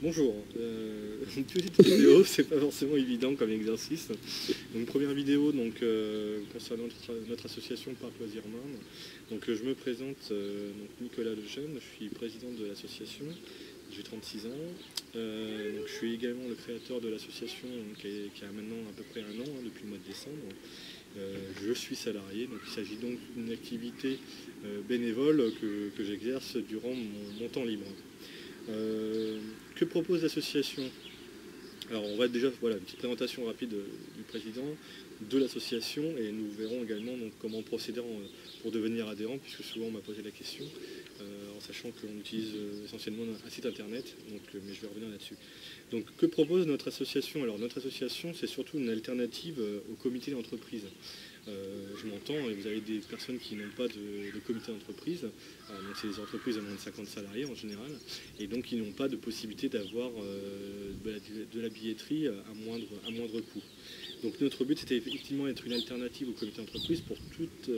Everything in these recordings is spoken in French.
Bonjour, une petite vidéo, c'est pas forcément évident comme exercice. Donc première vidéo donc, concernant notre association Parc Loisirs Marne. Donc je me présente, donc Nicolas Lejeune, je suis président de l'association, j'ai 36 ans. Donc je suis également le créateur de l'association qui a maintenant à peu près un an, depuis le mois de décembre. Je suis salarié, donc il s'agit donc d'une activité bénévole que j'exerce durant mon temps libre. Que propose l'association? Alors on va déjà, voilà, une petite présentation rapide du président, de l'association, et nous verrons également donc, comment procéder pour devenir adhérent, puisque souvent on m'a posé la question, en sachant qu'on utilise essentiellement un site internet, donc, mais je vais revenir là-dessus. Donc que propose notre association? Alors notre association, c'est surtout une alternative au comité d'entreprise. Je m'entends, et vous avez des personnes qui n'ont pas de comité d'entreprise, donc c'est des entreprises de moins de 50 salariés en général, et donc ils n'ont pas de possibilité d'avoir de la billetterie à moindre coût. Donc notre but c'était effectivement d'être une alternative au comité d'entreprise pour toutes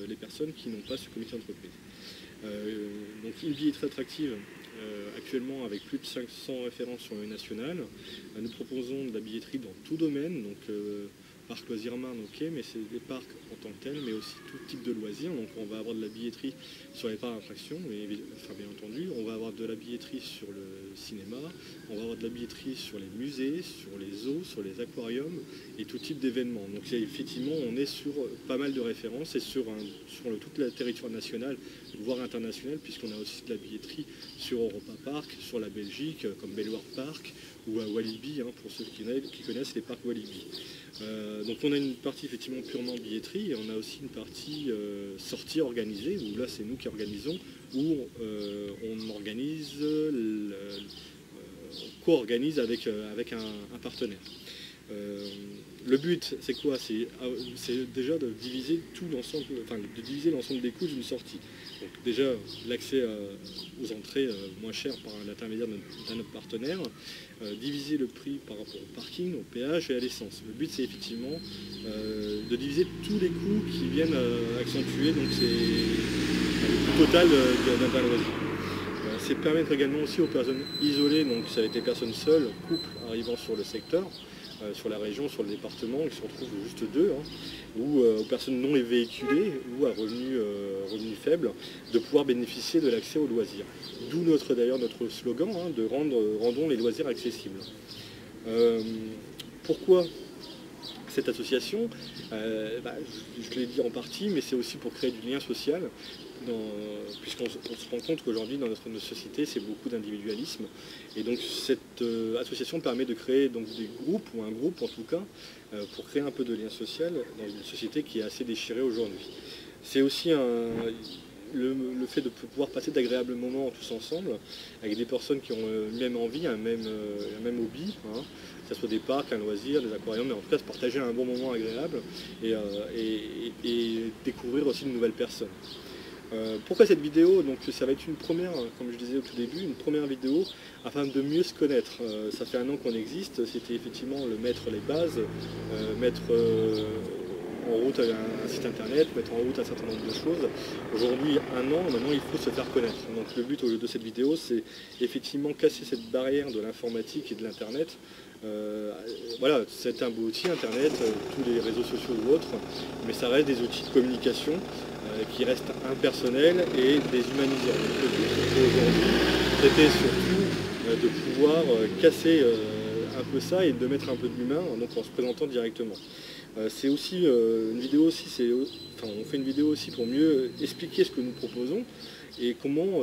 les personnes qui n'ont pas ce comité d'entreprise. Donc une billetterie attractive, actuellement avec plus de 500 références sur le national. Nous proposons de la billetterie dans tout domaine, donc Parc Loisirs Marne, ok, mais c'est des parcs en tant que tels, mais aussi tout type de loisirs. Donc on va avoir de la billetterie sur les parcs d'attractions, enfin, bien entendu, on va avoir de la billetterie sur le cinéma, on va avoir de la billetterie sur les musées, sur les zoos, sur les aquariums et tout type d'événements. Donc effectivement, on est sur pas mal de références et sur tout le territoire national, voire international, puisqu'on a aussi de la billetterie sur Europa Park, sur la Belgique, comme Bellewaerde Park, ou à Walibi, pour ceux qui connaissent les parcs Walibi. Donc on a une partie effectivement purement billetterie, et on a aussi une partie sortie organisée, où là c'est nous qui organisons, où on organise, co-organise avec un partenaire. Le but, c'est quoi? C'est déjà de diviser l'ensemble des coûts d'une sortie. Donc déjà, l'accès aux entrées moins chères par l'intermédiaire d'un autre partenaire, diviser le prix par rapport au parking, au péage et à l'essence. Le but, c'est effectivement de diviser tous les coûts qui viennent accentuer donc le coût total d'un loisir. C'est permettre également aussi aux personnes isolées, donc ça va être des personnes seules, couples arrivant sur le secteur, sur la région, sur le département, qui se retrouvent juste deux, ou aux personnes non véhiculées ou à revenus faibles, de pouvoir bénéficier de l'accès aux loisirs. D'où d'ailleurs notre slogan, de rendons les loisirs accessibles. Pourquoi cette association? Je l'ai dit en partie, mais c'est aussi pour créer du lien social, puisqu'on se rend compte qu'aujourd'hui dans notre société c'est beaucoup d'individualisme, et donc cette association permet de créer donc des groupes, ou un groupe en tout cas, pour créer un peu de lien social dans une société qui est assez déchirée aujourd'hui. C'est aussi le fait de pouvoir passer d'agréables moments tous ensemble, avec des personnes qui ont une même envie, un même hobby, que ce soit des parcs, un loisir, des aquariums, mais en tout cas se partager un bon moment agréable et découvrir aussi de nouvelles personnes. Pourquoi cette vidéo? Donc ça va être une première, comme je disais au tout début, une première vidéo afin de mieux se connaître. Ça fait un an qu'on existe, c'était effectivement mettre les bases, mettre en route un site internet, mettre en route un certain nombre de choses. Aujourd'hui, un an, maintenant il faut se faire connaître. Donc le but de cette vidéo, c'est effectivement casser cette barrière de l'informatique et de l'internet. Voilà, c'est un beau outil internet, tous les réseaux sociaux ou autres, mais ça reste des outils de communication qui restent impersonnels et déshumanisants. Donc le but aujourd'hui, c'était surtout de pouvoir casser un peu ça et de mettre un peu de l'humain, donc en se présentant directement. C'est aussi une vidéo aussi, on fait une vidéo aussi pour mieux expliquer ce que nous proposons et comment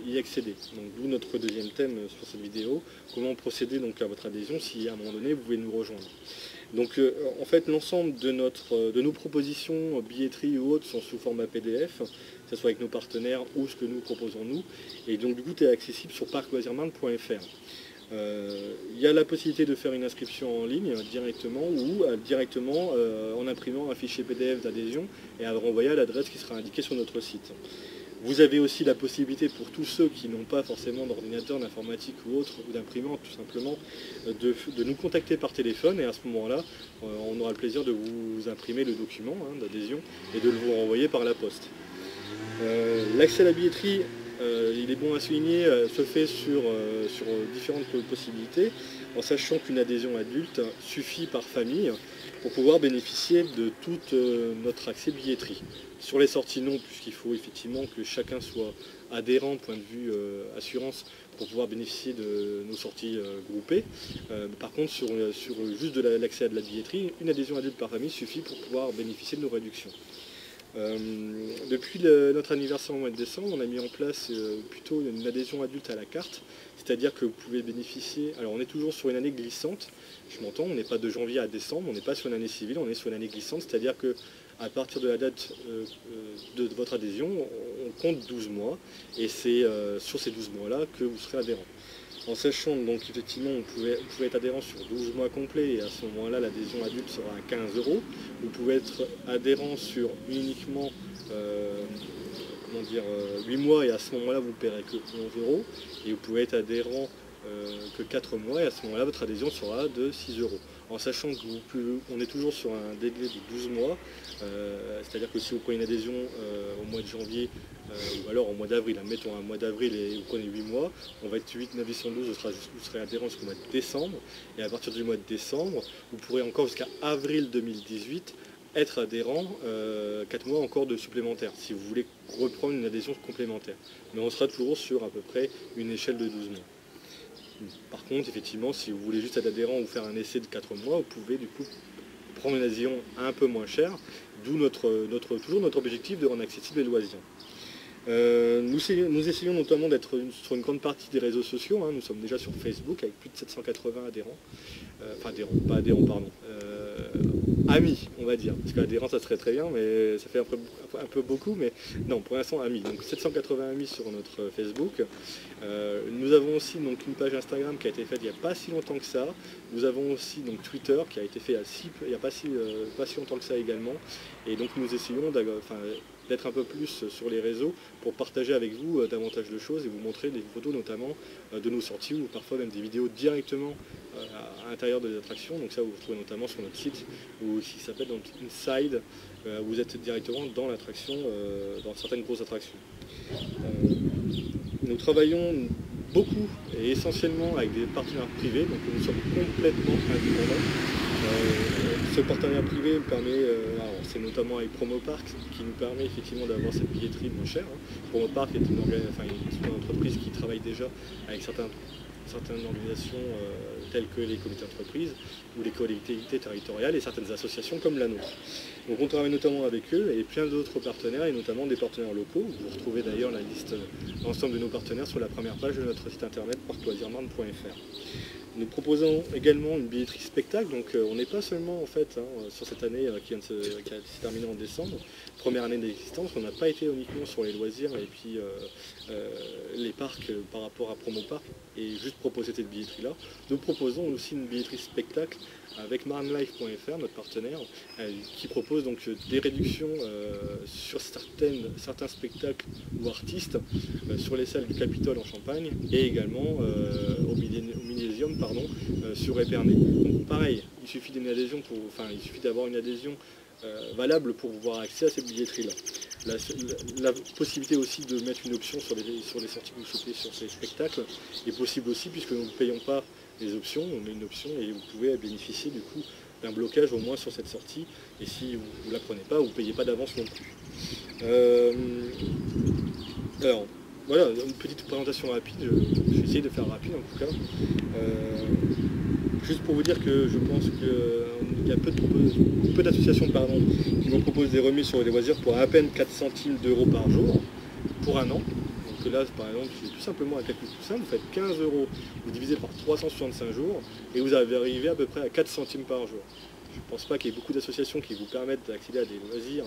y accéder. Donc d'où notre deuxième thème sur cette vidéo, comment procéder donc à votre adhésion si à un moment donné vous pouvez nous rejoindre. Donc en fait l'ensemble de nos propositions, billetterie ou autres, sont sous format PDF, que ce soit avec nos partenaires ou ce que nous proposons nous, et donc du coup c'est accessible sur parcloisirsmarne.fr. Il y a la possibilité de faire une inscription en ligne directement ou directement en imprimant un fichier PDF d'adhésion et à le renvoyer à l'adresse qui sera indiquée sur notre site. Vous avez aussi la possibilité pour tous ceux qui n'ont pas forcément d'ordinateur, d'informatique ou autre, ou d'imprimante tout simplement, de nous contacter par téléphone, et à ce moment-là, on aura le plaisir de vous imprimer le document d'adhésion et de le vous renvoyer par la poste. L'accès à la billetterie, il est bon à souligner, se fait sur différentes possibilités, en sachant qu'une adhésion adulte suffit par famille pour pouvoir bénéficier de toute notre accès billetterie. Sur les sorties non, puisqu'il faut effectivement que chacun soit adhérent point de vue assurance pour pouvoir bénéficier de nos sorties groupées. Par contre, sur juste l'accès à de la billetterie, une adhésion adulte par famille suffit pour pouvoir bénéficier de nos réductions. Depuis notre anniversaire au mois de décembre, on a mis en place plutôt une adhésion adulte à la carte, c'est-à-dire que vous pouvez bénéficier, alors on est toujours sur une année glissante, je m'entends, on n'est pas de janvier à décembre, on n'est pas sur une année civile, on est sur une année glissante, c'est-à-dire que à partir de la date de votre adhésion, on compte 12 mois, et c'est sur ces 12 mois-là que vous serez adhérent. En sachant donc effectivement vous pouvez être adhérent sur 12 mois complets et à ce moment-là l'adhésion adulte sera à 15 €. Vous pouvez être adhérent sur uniquement 8 mois et à ce moment-là vous ne paierez que 11 €. Et vous pouvez être adhérent que 4 mois et à ce moment-là votre adhésion sera de 6 €. En sachant qu'on est toujours sur un délai de 12 mois, c'est-à-dire que si vous prenez une adhésion au mois de janvier, ou alors au mois d'avril, mettons un mois d'avril et vous prenez 8 mois, on va être 8, 9, 10, 112, vous serez adhérent jusqu'au mois de décembre, et à partir du mois de décembre, vous pourrez encore jusqu'à avril 2018 être adhérent 4 mois encore de supplémentaire, si vous voulez reprendre une adhésion complémentaire. Mais on sera toujours sur à peu près une échelle de 12 mois. Par contre, effectivement, si vous voulez juste être adhérent ou faire un essai de 4 mois, vous pouvez du coup prendre une adhésion un peu moins chère, d'où toujours notre objectif de rendre accessible les loisirs. Nous essayons notamment d'être sur une grande partie des réseaux sociaux, nous sommes déjà sur Facebook avec plus de 780 adhérents, amis on va dire, parce qu'adhérents ça serait très bien, mais ça fait un peu beaucoup, mais non, pour l'instant amis, donc 780 amis sur notre Facebook. Nous avons aussi donc une page Instagram qui a été faite il n'y a pas si longtemps que ça, nous avons aussi donc Twitter qui a été fait il n'y a pas si longtemps que ça également, et donc nous essayons d'être un peu plus sur les réseaux pour partager avec vous davantage de choses et vous montrer des photos notamment de nos sorties ou parfois même des vidéos directement à l'intérieur des attractions. Donc ça vous trouvez notamment sur notre site qui s'appelle donc Inside, où vous êtes directement dans l'attraction, dans certaines grosses attractions. Nous travaillons beaucoup et essentiellement avec des partenaires privés, donc nous sommes complètement indépendants. Ce partenariat privé permet, c'est notamment avec Promopark qui nous permet effectivement d'avoir cette billetterie moins chère. Promopark est une entreprise qui travaille déjà avec certaines organisations telles que les comités d'entreprise ou les collectivités territoriales et certaines associations comme la nôtre. Donc on travaille notamment avec eux et plein d'autres partenaires et notamment des partenaires locaux. Vous retrouvez d'ailleurs la liste, l'ensemble de nos partenaires sur la première page de notre site internet parcloisirsmarne.fr. Nous proposons également une billetterie spectacle, donc on n'est pas seulement en fait sur cette année qui a été terminée en décembre, première année d'existence, on n'a pas été uniquement sur les loisirs et puis les parcs par rapport à Promopark et juste proposer cette billetterie là. Nous proposons aussi une billetterie spectacle avec marnelife.fr, notre partenaire, qui propose donc des réductions sur certains spectacles ou artistes sur les salles du Capitole en Champagne et également au Millésium sur Épernay. Donc pareil, il suffit d'avoir une adhésion valable pour avoir accès à cette billetterie-là. La possibilité aussi de mettre une option sur les sorties que vous souhaitez sur ces spectacles est possible aussi puisque nous ne payons pas les options, on met une option et vous pouvez bénéficier du coup d'un blocage au moins sur cette sortie et si vous ne la prenez pas, vous ne payez pas d'avance non plus. Alors voilà, une petite présentation rapide, je vais essayer de faire rapide en tout cas. Juste pour vous dire que je pense qu'il y a peu d'associations qui vous proposent des remises sur les loisirs pour à peine 4 centimes d'euros par jour pour un an. Donc là, par exemple, c'est tout simplement un calcul tout simple, vous faites 15 €, vous divisez par 365 jours et vous arrivez à peu près à 4 centimes par jour. Je ne pense pas qu'il y ait beaucoup d'associations qui vous permettent d'accéder à des loisirs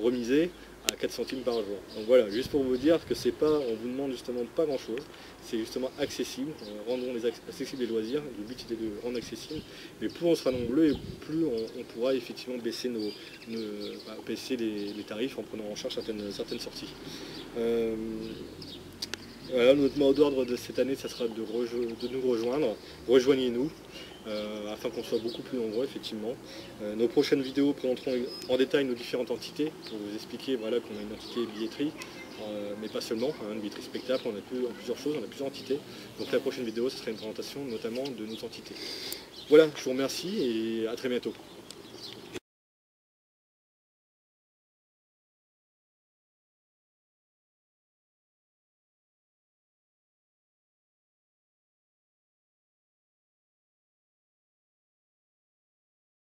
remisés à 4 centimes par jour. Donc voilà, juste pour vous dire que c'est pas, on vous demande justement pas grand chose, c'est justement accessible, rendons accessibles les loisirs, le but était de rendre accessible, mais plus on sera nombreux et plus on pourra effectivement baisser les tarifs en prenant en charge certaines sorties. Voilà, notre mot d'ordre de cette année, ça sera de nous rejoindre, rejoignez-nous, afin qu'on soit beaucoup plus nombreux effectivement. Nos prochaines vidéos présenteront en détail nos différentes entités, pour vous expliquer qu'on a une entité billetterie, mais pas seulement, hein, Vitry Spectacle, on a plusieurs choses, on a plusieurs entités. Donc la prochaine vidéo, ce sera une présentation notamment de nos entités. Voilà, je vous remercie et à très bientôt.